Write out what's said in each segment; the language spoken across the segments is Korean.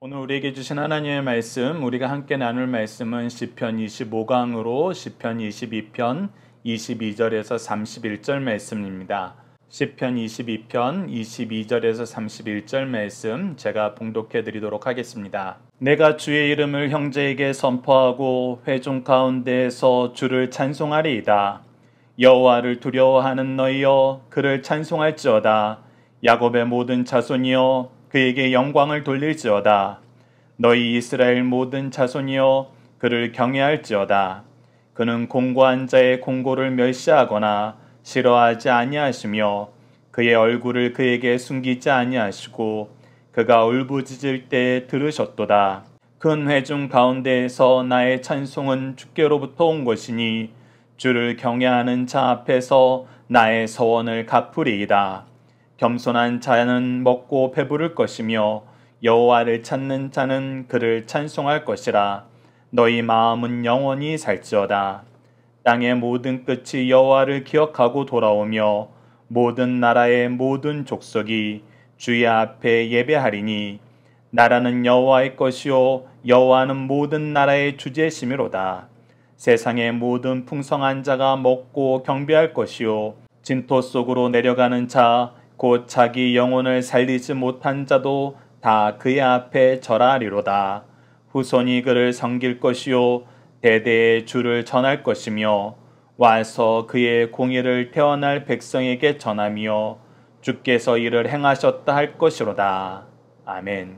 오늘 우리에게 주신 하나님의 말씀, 우리가 함께 나눌 말씀은 시편 25강으로 시편 22편 22절에서 31절 말씀입니다. 시편 22편 22절에서 31절 말씀 제가 봉독해 드리도록 하겠습니다. 내가 주의 이름을 형제에게 선포하고 회중 가운데에서 주를 찬송하리이다. 여호와를 두려워하는 너희여 그를 찬송할지어다. 야곱의 모든 자손이여 그에게 영광을 돌릴지어다. 너희 이스라엘 모든 자손이여 그를 경외할지어다. 그는 공고한 자의 공고를 멸시하거나 싫어하지 아니하시며 그의 얼굴을 그에게 숨기지 아니하시고 그가 울부짖을 때 들으셨도다. 큰 회중 가운데에서 나의 찬송은 주께로부터 온 것이니 주를 경외하는 자 앞에서 나의 서원을 갚으리이다. 겸손한 자는 먹고 배부를 것이며 여호와를 찾는 자는 그를 찬송할 것이라. 너희 마음은 영원히 살지어다. 땅의 모든 끝이 여호와를 기억하고 돌아오며 모든 나라의 모든 족속이 주의 앞에 예배하리니 나라는 여호와의 것이요 여호와는 모든 나라의 주제심이로다. 세상의 모든 풍성한 자가 먹고 경배할 것이요 진토 속으로 내려가는 자 곧 자기 영혼을 살리지 못한 자도 다 그의 앞에 절하리로다. 후손이 그를 섬길 것이요 대대의 주를 전할 것이며 와서 그의 공의를 태어날 백성에게 전하며 주께서 이를 행하셨다 할 것이로다. 아멘.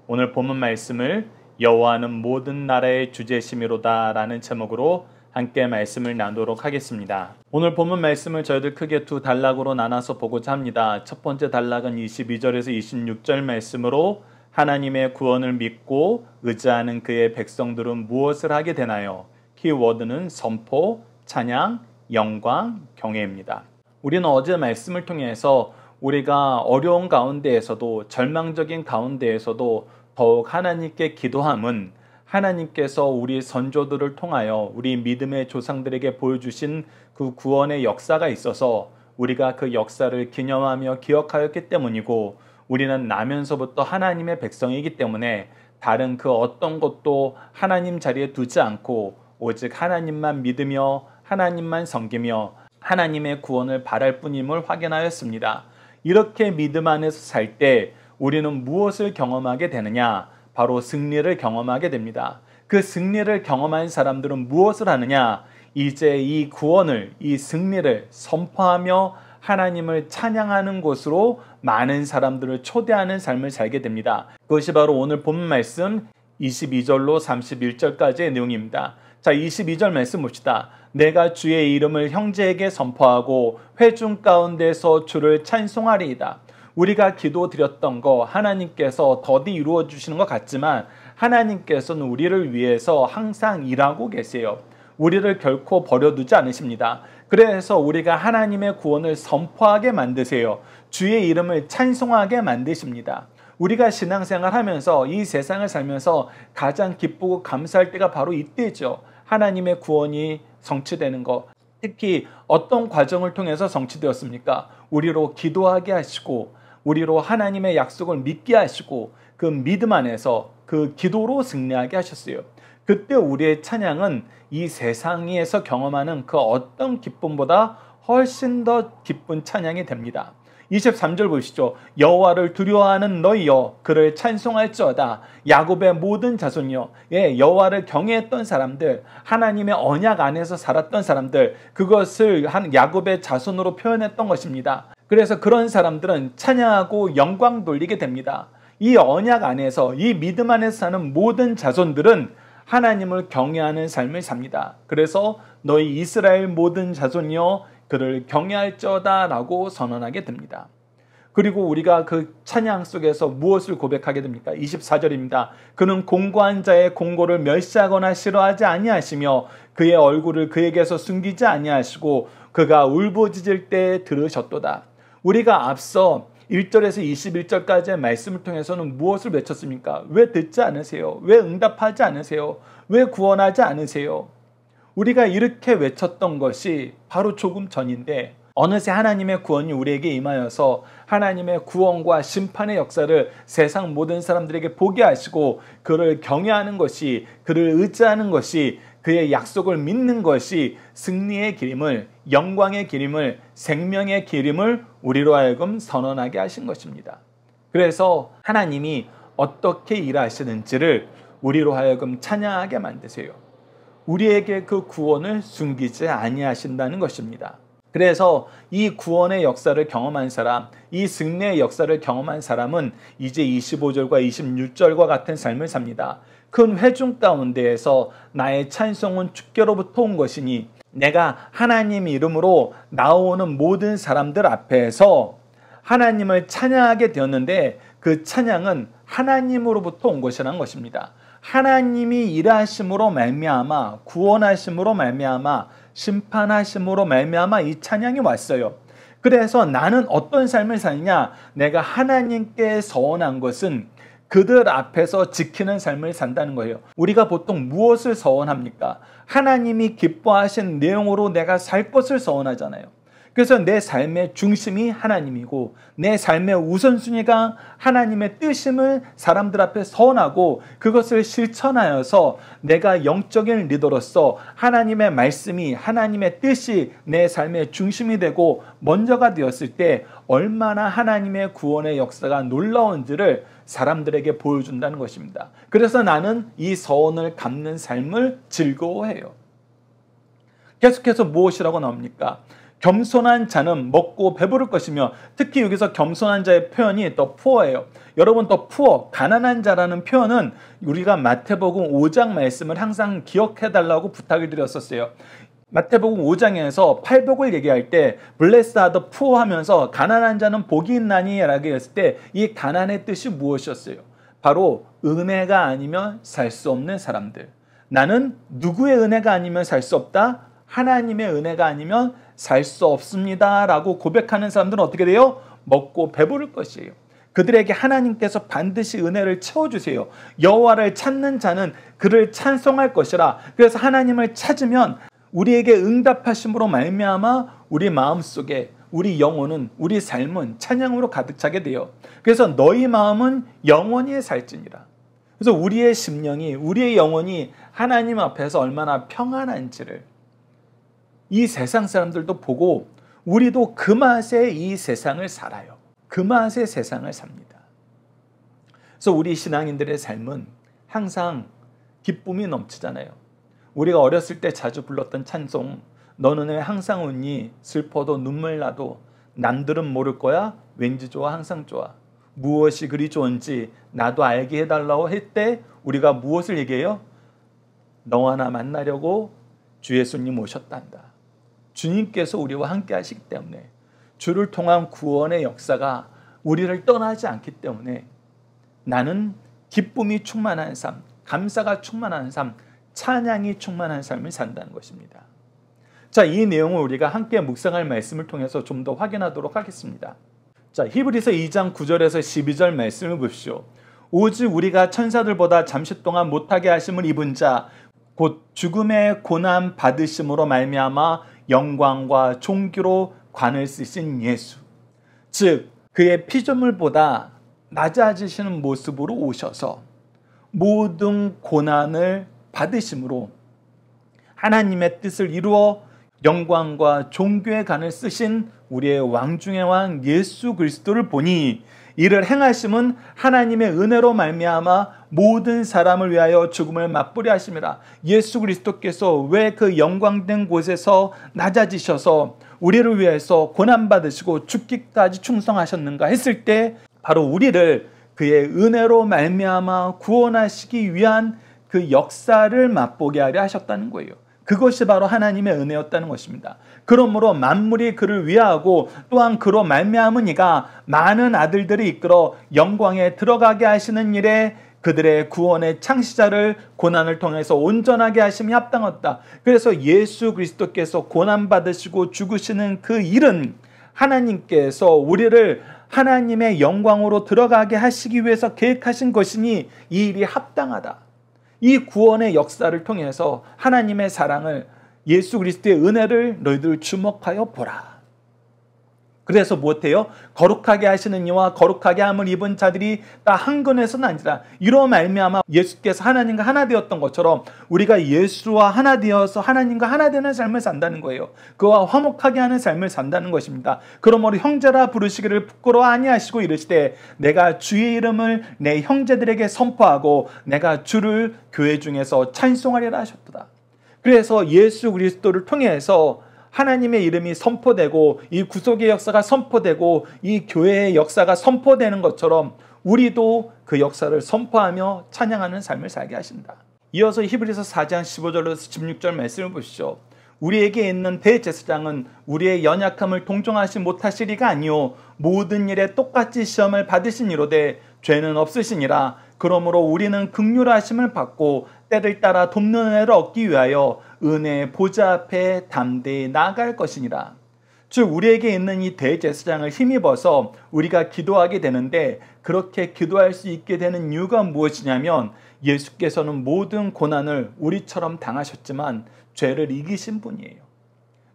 오늘 본문 말씀을 여호와는 모든 나라의 주제심이로다 라는 제목으로 함께 말씀을 나누도록 하겠습니다. 오늘 본문 말씀을 저희들 크게 두 단락으로 나눠서 보고자 합니다. 첫 번째 단락은 22절에서 26절 말씀으로 하나님의 구원을 믿고 의지하는 그의 백성들은 무엇을 하게 되나요? 키워드는 선포, 찬양, 영광, 경외입니다. 우리는 어제 말씀을 통해서 우리가 어려운 가운데에서도 절망적인 가운데에서도 더욱 하나님께 기도함은 하나님께서 우리 선조들을 통하여 우리 믿음의 조상들에게 보여주신 그 구원의 역사가 있어서 우리가 그 역사를 기념하며 기억하였기 때문이고 우리는 나면서부터 하나님의 백성이기 때문에 다른 그 어떤 것도 하나님 자리에 두지 않고 오직 하나님만 믿으며 하나님만 섬기며 하나님의 구원을 바랄 뿐임을 확인하였습니다. 이렇게 믿음 안에서 살 때 우리는 무엇을 경험하게 되느냐? 바로 승리를 경험하게 됩니다. 그 승리를 경험한 사람들은 무엇을 하느냐? 이제 이 구원을, 이 승리를 선포하며 하나님을 찬양하는 곳으로 많은 사람들을 초대하는 삶을 살게 됩니다. 그것이 바로 오늘 본문 말씀 22절로 31절까지의 내용입니다. 자, 22절 말씀 봅시다. 내가 주의 이름을 형제에게 선포하고 회중 가운데서 주를 찬송하리이다. 우리가 기도드렸던 거 하나님께서 더디 이루어 주시는 것 같지만 하나님께서는 우리를 위해서 항상 일하고 계세요. 우리를 결코 버려두지 않으십니다. 그래서 우리가 하나님의 구원을 선포하게 만드세요. 주의 이름을 찬송하게 만드십니다. 우리가 신앙생활 하면서 이 세상을 살면서 가장 기쁘고 감사할 때가 바로 이때죠. 하나님의 구원이 성취되는 것. 특히 어떤 과정을 통해서 성취되었습니까? 우리로 기도하게 하시고 우리로 하나님의 약속을 믿게 하시고 그 믿음 안에서 그 기도로 승리하게 하셨어요. 그때 우리의 찬양은 이 세상에서 경험하는 그 어떤 기쁨보다 훨씬 더 기쁜 찬양이 됩니다. 23절 보시죠. 여호와를 두려워하는 너희여 그를 찬송할지어다. 야곱의 모든 자손이여. 여호와를 경외했던 사람들, 하나님의 언약 안에서 살았던 사람들, 그것을 한 야곱의 자손으로 표현했던 것입니다. 그래서 그런 사람들은 찬양하고 영광 돌리게 됩니다. 이 언약 안에서, 이 믿음 안에서 사는 모든 자손들은 하나님을 경외하는 삶을 삽니다. 그래서 너희 이스라엘 모든 자손이여 그를 경외할지어다 라고 선언하게 됩니다. 그리고 우리가 그 찬양 속에서 무엇을 고백하게 됩니까? 24절입니다. 그는 공고한 자의 공고를 멸시하거나 싫어하지 아니하시며 그의 얼굴을 그에게서 숨기지 아니하시고 그가 울부짖을 때 들으셨도다. 우리가 앞서 1절에서 21절까지의 말씀을 통해서는 무엇을 외쳤습니까? 왜 듣지 않으세요? 왜 응답하지 않으세요? 왜 구원하지 않으세요? 우리가 이렇게 외쳤던 것이 바로 조금 전인데 어느새 하나님의 구원이 우리에게 임하여서 하나님의 구원과 심판의 역사를 세상 모든 사람들에게 보게 하시고 그를 경외하는 것이, 그를 의지하는 것이, 그의 약속을 믿는 것이 승리의 길임을, 영광의 길임을, 생명의 길임을 우리로 하여금 선언하게 하신 것입니다. 그래서 하나님이 어떻게 일하시는지를 우리로 하여금 찬양하게 만드세요. 우리에게 그 구원을 숨기지 아니하신다는 것입니다. 그래서 이 구원의 역사를 경험한 사람, 이 승리의 역사를 경험한 사람은 이제 25절과 26절과 같은 삶을 삽니다. 큰 회중 가운데에서 나의 찬송은 주께로부터 온 것이니 내가 하나님 이름으로 나오는 모든 사람들 앞에서 하나님을 찬양하게 되었는데 그 찬양은 하나님으로부터 온 것이라는 것입니다. 하나님이 일하심으로 말미암아, 구원하심으로 말미암아, 심판하심으로 말미암아 이 찬양이 왔어요. 그래서 나는 어떤 삶을 사느냐? 내가 하나님께 서원한 것은 그들 앞에서 지키는 삶을 산다는 거예요. 우리가 보통 무엇을 서원합니까? 하나님이 기뻐하신 내용으로 내가 살 것을 서원하잖아요. 그래서 내 삶의 중심이 하나님이고 내 삶의 우선순위가 하나님의 뜻임을 사람들 앞에 서원하고 그것을 실천하여서 내가 영적인 리더로서 하나님의 말씀이, 하나님의 뜻이 내 삶의 중심이 되고 먼저가 되었을 때 얼마나 하나님의 구원의 역사가 놀라운지를 사람들에게 보여준다는 것입니다. 그래서 나는 이 서원을 갚는 삶을 즐거워해요. 계속해서 무엇이라고 나옵니까? 겸손한 자는 먹고 배부를 것이며, 특히 여기서 겸손한 자의 표현이 더 푸어예요. 여러분, 더 푸어, 가난한 자라는 표현은 우리가 마태복음 5장 말씀을 항상 기억해달라고 부탁을 드렸었어요. 마태복음 5장에서 팔복을 얘기할 때 blessed are the poor 하면서 가난한 자는 복이 있나니 라고 했을 때 이 가난의 뜻이 무엇이었어요? 바로 은혜가 아니면 살 수 없는 사람들. 나는 누구의 은혜가 아니면 살 수 없다? 하나님의 은혜가 아니면 살 수 없습니다 라고 고백하는 사람들은 어떻게 돼요? 먹고 배부를 것이에요. 그들에게 하나님께서 반드시 은혜를 채워주세요. 여호와를 찾는 자는 그를 찬송할 것이라. 그래서 하나님을 찾으면 우리에게 응답하심으로 말미암아 우리 마음속에 우리 영혼은, 우리 삶은 찬양으로 가득 차게 돼요. 그래서 너희 마음은 영원히 살지니라. 그래서 우리의 심령이, 우리의 영혼이 하나님 앞에서 얼마나 평안한지를 이 세상 사람들도 보고 우리도 그 맛에 이 세상을 살아요. 그 맛에 세상을 삽니다. 그래서 우리 신앙인들의 삶은 항상 기쁨이 넘치잖아요. 우리가 어렸을 때 자주 불렀던 찬송, 너는 왜 항상 웃니? 슬퍼도 눈물 나도 남들은 모를 거야? 왠지 좋아, 항상 좋아. 무엇이 그리 좋은지 나도 알게 해달라고 할 때 우리가 무엇을 얘기해요? 너와 나 만나려고 주 예수님 오셨단다. 주님께서 우리와 함께 하시기 때문에, 주를 통한 구원의 역사가 우리를 떠나지 않기 때문에 나는 기쁨이 충만한 삶, 감사가 충만한 삶, 찬양이 충만한 삶을 산다는 것입니다. 자, 이 내용을 우리가 함께 묵상할 말씀을 통해서 좀 더 확인하도록 하겠습니다. 자, 히브리서 2장 9절에서 12절 말씀을 보십시오. 오직 우리가 천사들보다 잠시 동안 못하게 하심을 입은 자, 곧 죽음의 고난 받으심으로 말미암아 영광과 존귀로 관을 쓰신 예수, 즉 그의 피조물보다 낮아지시는 모습으로 오셔서 모든 고난을 받으심으로 하나님의 뜻을 이루어 영광과 존귀의 관을 쓰신 우리의 왕 중의 왕 예수 그리스도를 보니 이를 행하심은 하나님의 은혜로 말미암아 모든 사람을 위하여 죽음을 맛보려 하심이라. 예수 그리스도께서 왜 그 영광된 곳에서 낮아지셔서 우리를 위해서 고난받으시고 죽기까지 충성하셨는가 했을 때 바로 우리를 그의 은혜로 말미암아 구원하시기 위한 그 역사를 맛보게 하려 하셨다는 거예요. 그것이 바로 하나님의 은혜였다는 것입니다. 그러므로 만물이 그를 위하고 또한 그로 말미암은 이가 많은 아들들이 이끌어 영광에 들어가게 하시는 일에 그들의 구원의 창시자를 고난을 통해서 온전하게 하심이 합당하다. 그래서 예수 그리스도께서 고난받으시고 죽으시는 그 일은 하나님께서 우리를 하나님의 영광으로 들어가게 하시기 위해서 계획하신 것이니 이 일이 합당하다. 이 구원의 역사를 통해서 하나님의 사랑을, 예수 그리스도의 은혜를 너희들 주목하여 보라. 그래서 무엇해요? 거룩하게 하시는 이와 거룩하게 함을 입은 자들이 다 한 근에서는 아니라 이로 말미암아 예수께서 하나님과 하나 되었던 것처럼 우리가 예수와 하나 되어서 하나님과 하나 되는 삶을 산다는 거예요. 그와 화목하게 하는 삶을 산다는 것입니다. 그러므로 형제라 부르시기를 부끄러워 아니하시고 이르시되 내가 주의 이름을 내 형제들에게 선포하고 내가 주를 교회 중에서 찬송하리라 하셨도다. 그래서 예수 그리스도를 통해서 하나님의 이름이 선포되고 이 구속의 역사가 선포되고 이 교회의 역사가 선포되는 것처럼 우리도 그 역사를 선포하며 찬양하는 삶을 살게 하신다. 이어서 히브리서 4장 15절에서 16절 말씀을 보시죠. 우리에게 있는 대제사장은 우리의 연약함을 동정하지 못하시리가 아니요 모든 일에 똑같이 시험을 받으시니로되 죄는 없으시니라. 그러므로 우리는 긍휼하심을 받고 때를 따라 돕는 은혜를 얻기 위하여 은혜의 보좌 앞에 담대히 나아갈 것이니라. 즉 우리에게 있는 이 대제사장을 힘입어서 우리가 기도하게 되는데 그렇게 기도할 수 있게 되는 이유가 무엇이냐면 예수께서는 모든 고난을 우리처럼 당하셨지만 죄를 이기신 분이에요.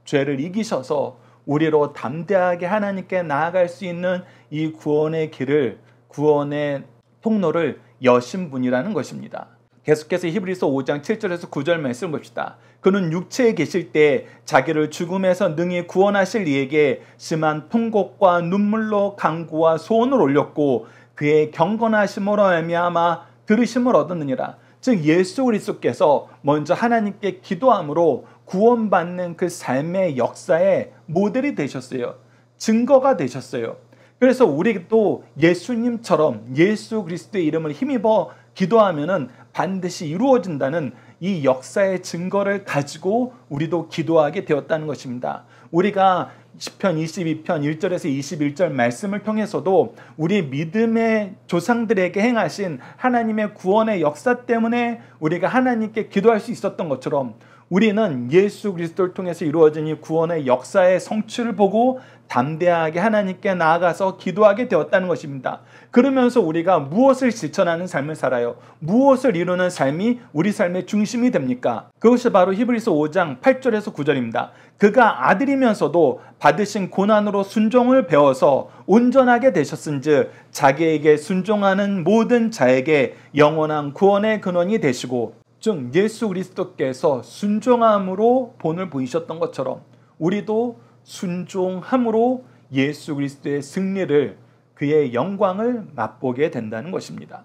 죄를 이기셔서 우리로 담대하게 하나님께 나아갈 수 있는 이 구원의 길을, 구원의 통로를 여신 분이라는 것입니다. 계속해서 히브리서 5장 7절에서 9절 말씀 봅시다. 그는 육체에 계실 때 자기를 죽음에서 능히 구원하실 이에게 심한 통곡과 눈물로 간구와 소원을 올렸고 그의 경건하심으로 말미암아 들으심을 얻었느니라. 즉 예수 그리스도께서 먼저 하나님께 기도함으로 구원받는 그 삶의 역사의 모델이 되셨어요. 증거가 되셨어요. 그래서 우리도 예수님처럼 예수 그리스도의 이름을 힘입어 기도하면은 반드시 이루어진다는 이 역사의 증거를 가지고 우리도 기도하게 되었다는 것입니다. 우리가 시편 22편 1절에서 21절 말씀을 통해서도 우리 믿음의 조상들에게 행하신 하나님의 구원의 역사 때문에 우리가 하나님께 기도할 수 있었던 것처럼 우리는 예수 그리스도를 통해서 이루어진 이 구원의 역사의 성취를 보고 담대하게 하나님께 나아가서 기도하게 되었다는 것입니다. 그러면서 우리가 무엇을 실천하는 삶을 살아요? 무엇을 이루는 삶이 우리 삶의 중심이 됩니까? 그것이 바로 히브리서 5장 8절에서 9절입니다. 그가 아들이면서도 받으신 고난으로 순종을 배워서 온전하게 되셨은즉 자기에게 순종하는 모든 자에게 영원한 구원의 근원이 되시고, 즉 예수 그리스도께서 순종함으로 본을 보이셨던 것처럼 우리도 순종함으로 예수 그리스도의 승리를, 그의 영광을 맛보게 된다는 것입니다.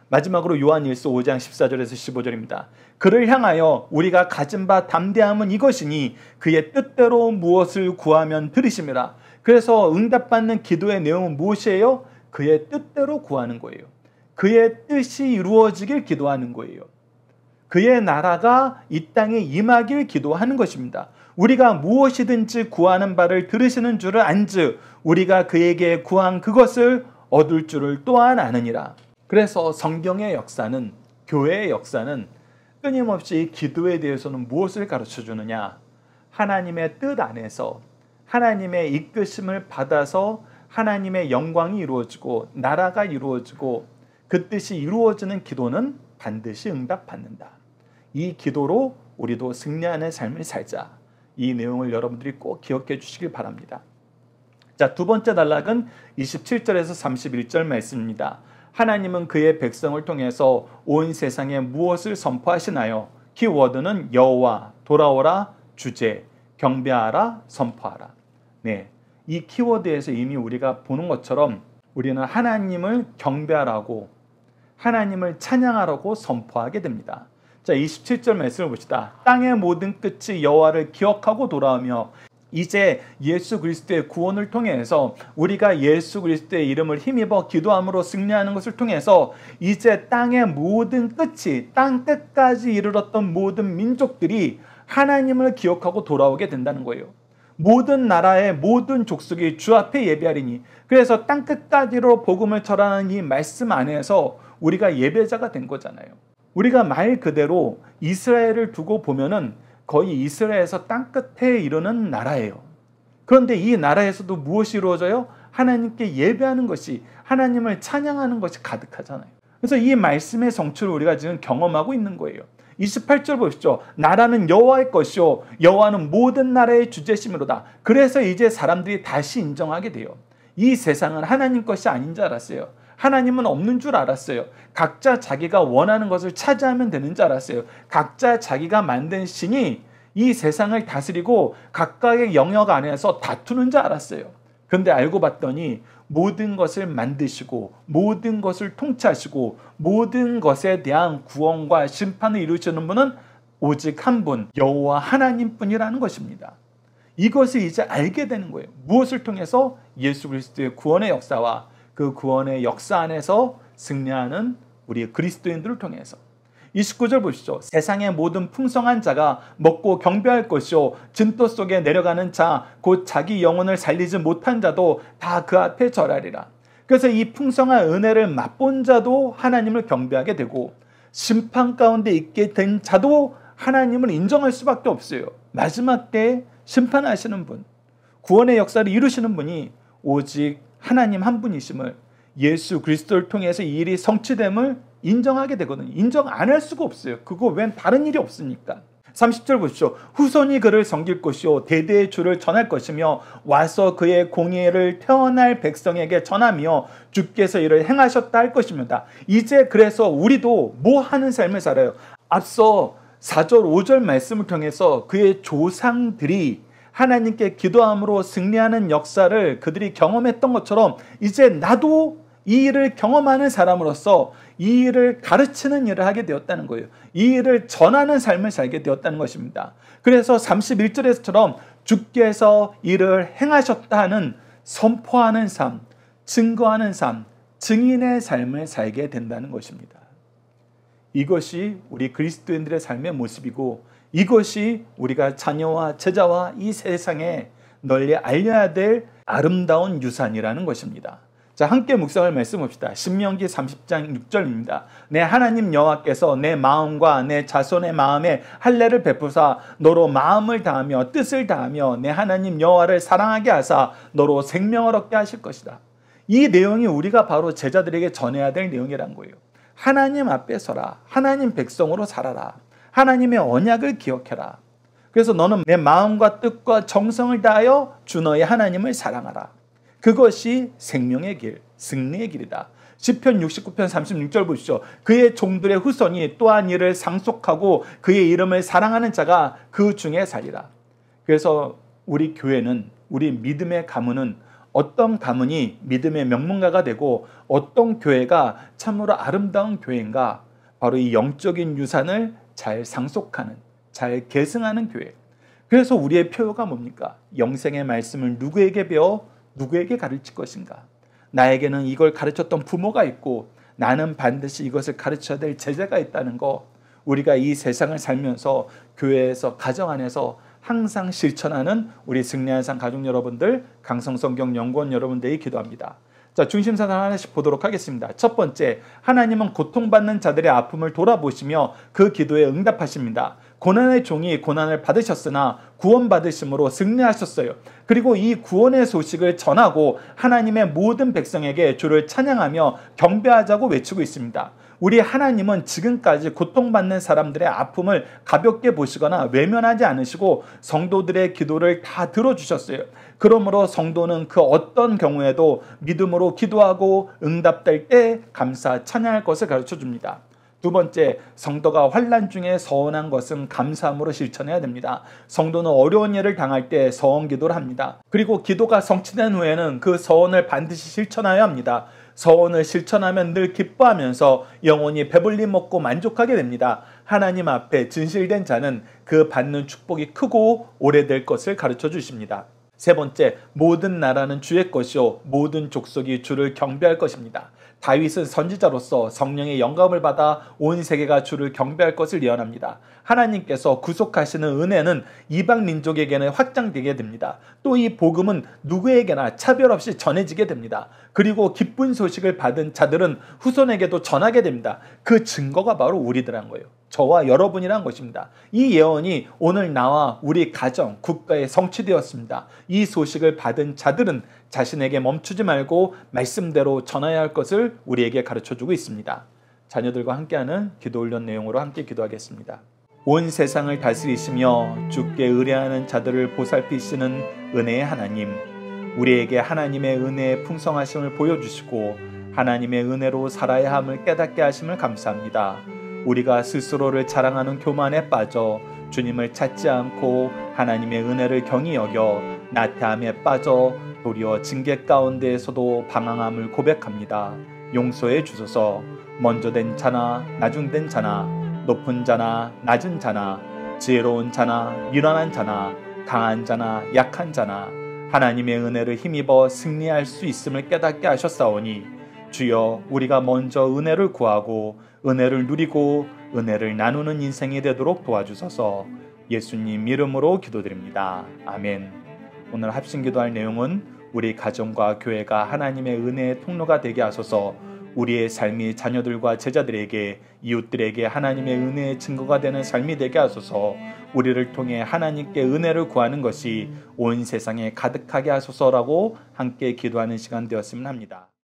마지막으로 요한일서 5장 14절에서 15절입니다. 그를 향하여 우리가 가진 바 담대함은 이것이니 그의 뜻대로 무엇을 구하면 들으심이라. 그래서 응답받는 기도의 내용은 무엇이에요? 그의 뜻대로 구하는 거예요. 그의 뜻이 이루어지길 기도하는 거예요. 그의 나라가 이 땅에 임하길 기도하는 것입니다. 우리가 무엇이든지 구하는 바를 들으시는 줄을 안즉 우리가 그에게 구한 그것을 얻을 줄을 또한 아느니라. 그래서 성경의 역사는, 교회의 역사는 끊임없이 기도에 대해서는 무엇을 가르쳐 주느냐? 하나님의 뜻 안에서 하나님의 이끄심을 받아서 하나님의 영광이 이루어지고 나라가 이루어지고 그 뜻이 이루어지는 기도는 반드시 응답받는다. 이 기도로 우리도 승리하는 삶을 살자. 이 내용을 여러분들이 꼭 기억해 주시길 바랍니다. 자, 두 번째 단락은 27절에서 31절 말씀입니다. 하나님은 그의 백성을 통해서 온 세상에 무엇을 선포하시나요? 키워드는 여호와, 돌아오라, 주제, 경배하라, 선포하라. 네, 이 키워드에서 이미 우리가 보는 것처럼 우리는 하나님을 경배하라고, 하나님을 찬양하라고 선포하게 됩니다. 자, 27절 말씀을 봅시다. 땅의 모든 끝이 여호와를 기억하고 돌아오며, 이제 예수 그리스도의 구원을 통해서 우리가 예수 그리스도의 이름을 힘입어 기도함으로 승리하는 것을 통해서 이제 땅의 모든 끝이, 땅 끝까지 이르렀던 모든 민족들이 하나님을 기억하고 돌아오게 된다는 거예요. 모든 나라의 모든 족속이 주 앞에 예배하리니. 그래서 땅 끝까지로 복음을 전하는 이 말씀 안에서 우리가 예배자가 된 거잖아요. 우리가 말 그대로 이스라엘을 두고 보면은 거의 이스라엘에서 땅끝에 이르는 나라예요. 그런데 이 나라에서도 무엇이 이루어져요? 하나님께 예배하는 것이, 하나님을 찬양하는 것이 가득하잖아요. 그래서 이 말씀의 성취를 우리가 지금 경험하고 있는 거예요. 28절 보십시오. 나라는 여호와의 것이요 여호와는 모든 나라의 주제심이로다. 그래서 이제 사람들이 다시 인정하게 돼요. 이 세상은 하나님 것이 아닌 줄 알았어요. 하나님은 없는 줄 알았어요. 각자 자기가 원하는 것을 차지하면 되는 줄 알았어요. 각자 자기가 만든 신이 이 세상을 다스리고 각각의 영역 안에서 다투는 줄 알았어요. 그런데 알고 봤더니 모든 것을 만드시고 모든 것을 통치하시고 모든 것에 대한 구원과 심판을 이루시는 분은 오직 한 분, 여호와 하나님뿐이라는 것입니다. 이것을 이제 알게 되는 거예요. 무엇을 통해서? 예수 그리스도의 구원의 역사와 그 구원의 역사 안에서 승리하는 우리 그리스도인들을 통해서. 29절 보시죠. 세상의 모든 풍성한 자가 먹고 경배할 것이요 진토 속에 내려가는 자 곧 자기 영혼을 살리지 못한 자도 다 그 앞에 절하리라. 그래서 이 풍성한 은혜를 맛본 자도 하나님을 경배하게 되고 심판 가운데 있게 된 자도 하나님을 인정할 수밖에 없어요. 마지막 때에 심판하시는 분, 구원의 역사를 이루시는 분이 오직 하나님 한 분이심을, 예수 그리스도를 통해서 이 일이 성취됨을 인정하게 되거든요. 인정 안 할 수가 없어요. 그거 웬 다른 일이 없으니까. 30절 보십시오. 후손이 그를 섬길 것이요 대대의 주를 전할 것이며 와서 그의 공의를 태어날 백성에게 전하며 주께서 이를 행하셨다 할 것입니다. 이제 그래서 우리도 뭐 하는 삶을 살아요? 앞서 4절 5절 말씀을 통해서 그의 조상들이 하나님께 기도함으로 승리하는 역사를 그들이 경험했던 것처럼 이제 나도 이 일을 경험하는 사람으로서 이 일을 가르치는 일을 하게 되었다는 거예요. 이 일을 전하는 삶을 살게 되었다는 것입니다. 그래서 31절에서처럼 주께서 이를 행하셨다 하는 선포하는 삶, 증거하는 삶, 증인의 삶을 살게 된다는 것입니다. 이것이 우리 그리스도인들의 삶의 모습이고 이것이 우리가 자녀와 제자와 이 세상에 널리 알려야 될 아름다운 유산이라는 것입니다. 자, 함께 묵상할 말씀 봅시다. 신명기 30장 6절입니다. 내 하나님 여호와께서 내 마음과 내 자손의 마음에 할례를 베푸사 너로 마음을 다하며 뜻을 다하며 내 하나님 여호와를 사랑하게 하사 너로 생명을 얻게 하실 것이다. 이 내용이 우리가 바로 제자들에게 전해야 될 내용이란 거예요. 하나님 앞에 서라. 하나님 백성으로 살아라. 하나님의 언약을 기억해라. 그래서 너는 내 마음과 뜻과 정성을 다하여 주 너의 하나님을 사랑하라. 그것이 생명의 길, 승리의 길이다. 시편 69편 36절 보시죠. 그의 종들의 후손이 또한 이를 상속하고 그의 이름을 사랑하는 자가 그 중에 살리라. 그래서 우리 교회는, 우리 믿음의 가문은 어떤 가문이 믿음의 명문가가 되고 어떤 교회가 참으로 아름다운 교회인가? 바로 이 영적인 유산을 잘 상속하는, 잘 계승하는 교회. 그래서 우리의 표어가 뭡니까? 영생의 말씀을 누구에게 배워 누구에게 가르칠 것인가? 나에게는 이걸 가르쳤던 부모가 있고 나는 반드시 이것을 가르쳐야 될 제자가 있다는 거, 우리가 이 세상을 살면서 교회에서, 가정 안에서 항상 실천하는 우리 승리한 삶 가족 여러분들, 강성성경연구원 여러분들이 기도합니다. 자, 중심사상 하나씩 보도록 하겠습니다. 첫 번째, 하나님은 고통받는 자들의 아픔을 돌아보시며 그 기도에 응답하십니다. 고난의 종이 고난을 받으셨으나 구원받으심으로 승리하셨어요. 그리고 이 구원의 소식을 전하고 하나님의 모든 백성에게 주를 찬양하며 경배하자고 외치고 있습니다. 우리 하나님은 지금까지 고통받는 사람들의 아픔을 가볍게 보시거나 외면하지 않으시고 성도들의 기도를 다 들어주셨어요. 그러므로 성도는 그 어떤 경우에도 믿음으로 기도하고 응답될 때 감사 찬양할 것을 가르쳐줍니다. 두 번째, 성도가 환난 중에 서원한 것은 감사함으로 실천해야 됩니다. 성도는 어려운 일을 당할 때 서원 기도를 합니다. 그리고 기도가 성취된 후에는 그 서원을 반드시 실천해야 합니다. 서원을 실천하면 늘 기뻐하면서 영혼이 배불리 먹고 만족하게 됩니다. 하나님 앞에 진실된 자는 그 받는 축복이 크고 오래될 것을 가르쳐 주십니다. 세 번째, 모든 나라는 주의 것이요 모든 족속이 주를 경배할 것입니다. 다윗은 선지자로서 성령의 영감을 받아 온 세계가 주를 경배할 것을 예언합니다. 하나님께서 구속하시는 은혜는 이방 민족에게는 확장되게 됩니다. 또 이 복음은 누구에게나 차별 없이 전해지게 됩니다. 그리고 기쁜 소식을 받은 자들은 후손에게도 전하게 됩니다. 그 증거가 바로 우리들한 거예요. 저와 여러분이란 것입니다. 이 예언이 오늘 나와 우리 가정, 국가에 성취되었습니다. 이 소식을 받은 자들은 자신에게 멈추지 말고 말씀대로 전해야 할 것을 우리에게 가르쳐주고 있습니다. 자녀들과 함께하는 기도 훈련 내용으로 함께 기도하겠습니다. 온 세상을 다스리시며 주께 의뢰하는 자들을 보살피시는 은혜의 하나님, 우리에게 하나님의 은혜의 풍성하심을 보여주시고 하나님의 은혜로 살아야 함을 깨닫게 하심을 감사합니다. 우리가 스스로를 자랑하는 교만에 빠져 주님을 찾지 않고 하나님의 은혜를 경히 여겨 나태함에 빠져 도리어 징계 가운데에서도 방황함을 고백합니다. 용서해 주소서. 먼저 된 자나 나중된 자나 높은 자나 낮은 자나 지혜로운 자나 유난한 자나 강한 자나 약한 자나 하나님의 은혜를 힘입어 승리할 수 있음을 깨닫게 하셨사오니 주여 우리가 먼저 은혜를 구하고 은혜를 누리고 은혜를 나누는 인생이 되도록 도와주소서. 예수님 이름으로 기도드립니다. 아멘. 오늘 합심기도할 내용은 우리 가정과 교회가 하나님의 은혜의 통로가 되게 하소서. 우리의 삶이 자녀들과 제자들에게 이웃들에게 하나님의 은혜의 증거가 되는 삶이 되게 하소서. 우리를 통해 하나님께 은혜를 구하는 것이 온 세상에 가득하게 하소서라고 함께 기도하는 시간 되었으면 합니다.